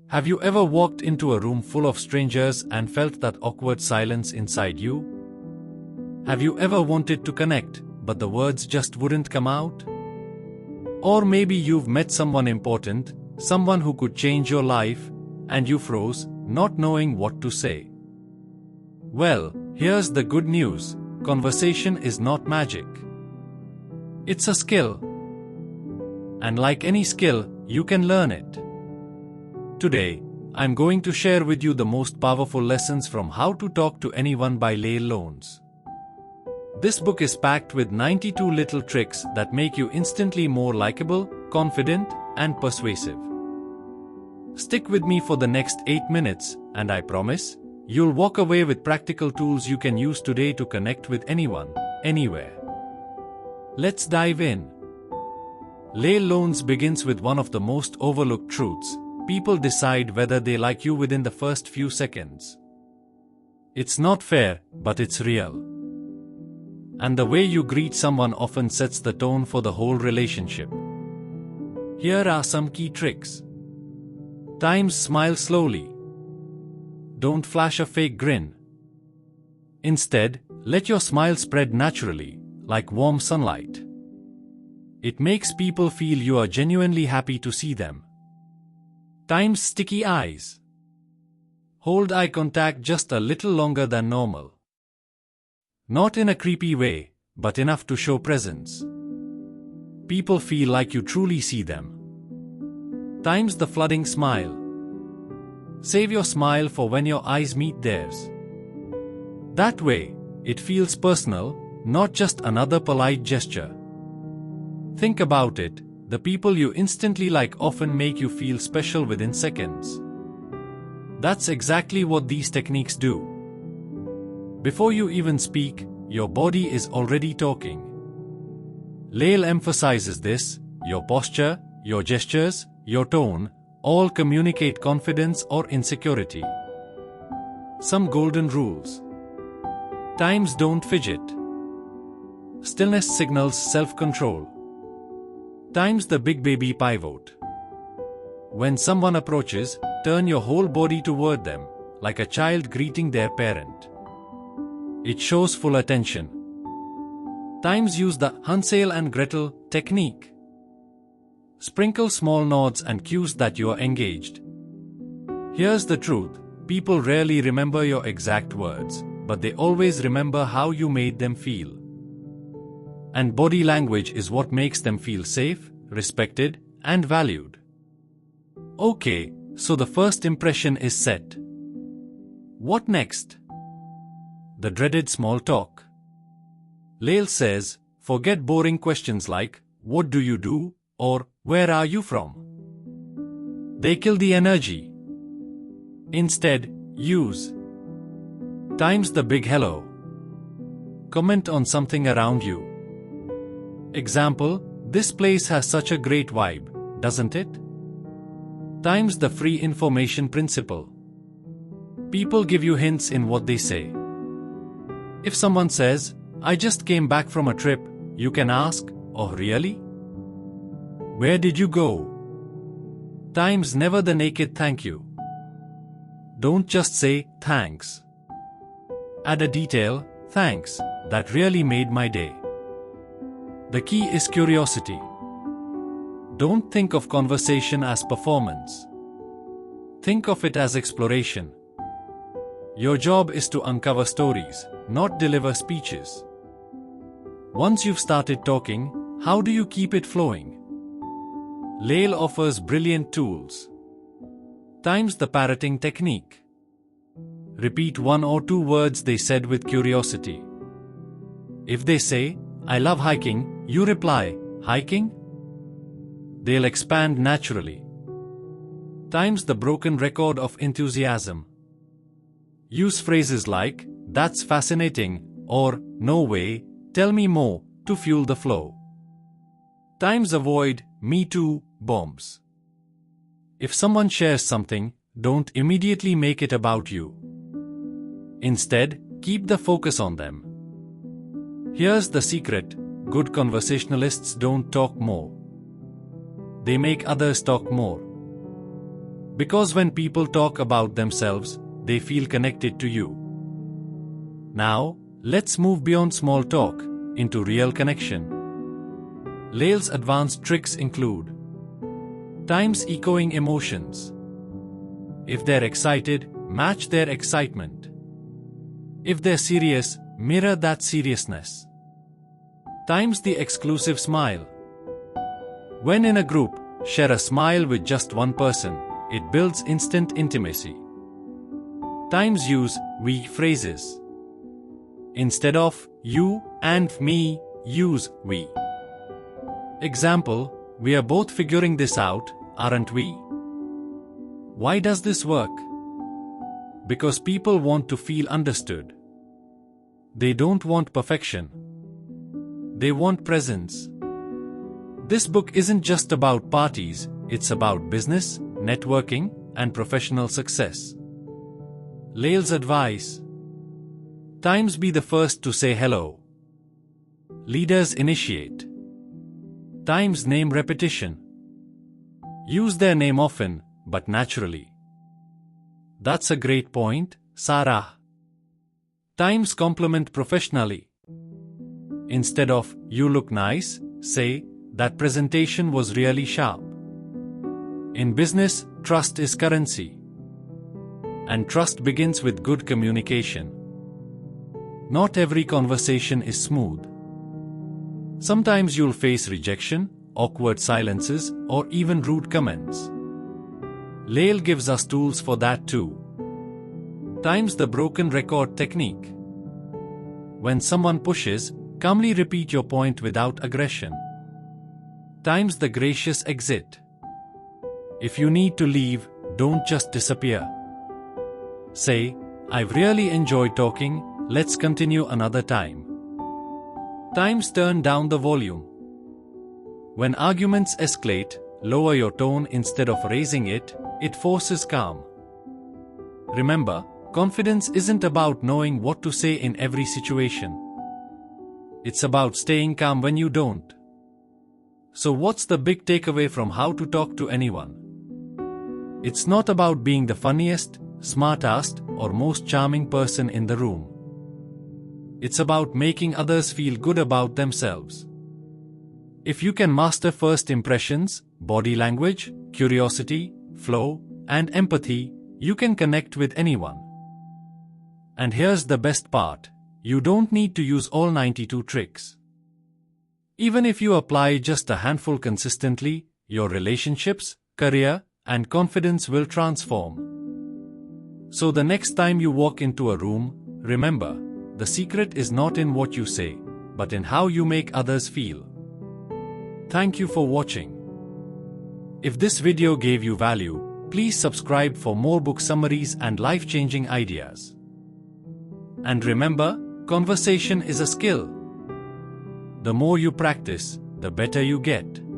Have you ever walked into a room full of strangers and felt that awkward silence inside you? Have you ever wanted to connect, but the words just wouldn't come out? Or maybe you've met someone important, someone who could change your life, and you froze, not knowing what to say. Well, here's the good news: conversation is not magic. It's a skill. And like any skill, you can learn it. Today, I'm going to share with you the most powerful lessons from How to Talk to Anyone by Leil Lowndes. This book is packed with 92 little tricks that make you instantly more likable, confident, and persuasive. Stick with me for the next 8 minutes, and I promise, you'll walk away with practical tools you can use today to connect with anyone, anywhere. Let's dive in. Leil Lowndes begins with one of the most overlooked truths: people decide whether they like you within the first few seconds. It's not fair, but it's real. And the way you greet someone often sets the tone for the whole relationship. Here are some key tricks. Times smile slowly. Don't flash a fake grin. Instead, let your smile spread naturally, like warm sunlight. It makes people feel you are genuinely happy to see them. Times sticky eyes. Hold eye contact just a little longer than normal. Not in a creepy way, but enough to show presence. People feel like you truly see them. Times the flooding smile. Save your smile for when your eyes meet theirs. That way, it feels personal, not just another polite gesture. Think about it. The people you instantly like often make you feel special within seconds. That's exactly what these techniques do. Before you even speak, your body is already talking. Leil emphasizes this: your posture, your gestures, your tone, all communicate confidence or insecurity. Some golden rules. Times don't fidget. Stillness signals self-control. Times the big baby pivot. When someone approaches, turn your whole body toward them, like a child greeting their parent. It shows full attention. Times use the Hansel and Gretel technique. Sprinkle small nods and cues that you are engaged. Here's the truth: people rarely remember your exact words, but they always remember how you made them feel. And body language is what makes them feel safe, respected, and valued. Okay, so the first impression is set. What next? The dreaded small talk. Leil says, forget boring questions like, "What do you do?" or "Where are you from?" They kill the energy. Instead, use times the big hello. Comment on something around you. Example: this place has such a great vibe, doesn't it? Times the free information principle. People give you hints in what they say. If someone says, "I just came back from a trip," you can ask, "Oh really? Where did you go?" Times never the naked thank you. Don't just say, "Thanks." Add a detail: "Thanks, that really made my day." The key is curiosity. Don't think of conversation as performance. Think of it as exploration. Your job is to uncover stories, not deliver speeches. Once you've started talking, how do you keep it flowing? Leil offers brilliant tools. Times the parroting technique. Repeat 1 or 2 words they said with curiosity. If they say, "I love hiking," you reply, "Hiking?" They'll expand naturally. Times the broken record of enthusiasm. Use phrases like, "That's fascinating," or "No way, tell me more," to fuel the flow. Times avoid "me too" bombs. If someone shares something, don't immediately make it about you. Instead, keep the focus on them. Here's the secret: good conversationalists don't talk more. They make others talk more. Because when people talk about themselves, they feel connected to you. Now, let's move beyond small talk into real connection. Leil's advanced tricks include times echoing emotions. If they're excited, match their excitement. If they're serious, mirror that seriousness. Times the exclusive smile. When in a group, share a smile with just one person. It builds instant intimacy. Times use we phrases. Instead of you and me, use we. Example, we are both figuring this out, aren't we? Why does this work? Because people want to feel understood. They don't want perfection. They want presence. This book isn't just about parties, it's about business, networking, and professional success. Leil's advice. Times be the first to say hello. Leaders initiate. Times name repetition. Use their name often, but naturally. That's a great point, Sarah. Times compliment professionally. Instead of, you look nice, say, that presentation was really sharp. In business, trust is currency. And trust begins with good communication. Not every conversation is smooth. Sometimes you'll face rejection, awkward silences, or even rude comments. Leil gives us tools for that too. Times the broken record technique. When someone pushes, calmly repeat your point without aggression. Times the gracious exit. If you need to leave, don't just disappear. Say, I've really enjoyed talking, let's continue another time. Times turn down the volume. When arguments escalate, lower your tone instead of raising it, it forces calm. Remember, confidence isn't about knowing what to say in every situation. It's about staying calm when you don't. So what's the big takeaway from how to talk to anyone? It's not about being the funniest, smartest, or most charming person in the room. It's about making others feel good about themselves. If you can master first impressions, body language, curiosity, flow, and empathy, you can connect with anyone. And here's the best part. You don't need to use all 92 tricks. Even if you apply just a handful consistently, your relationships, career, and confidence will transform. So the next time you walk into a room, remember, the secret is not in what you say, but in how you make others feel. Thank you for watching. If this video gave you value, please subscribe for more book summaries and life-changing ideas. And remember, conversation is a skill. The more you practice, the better you get.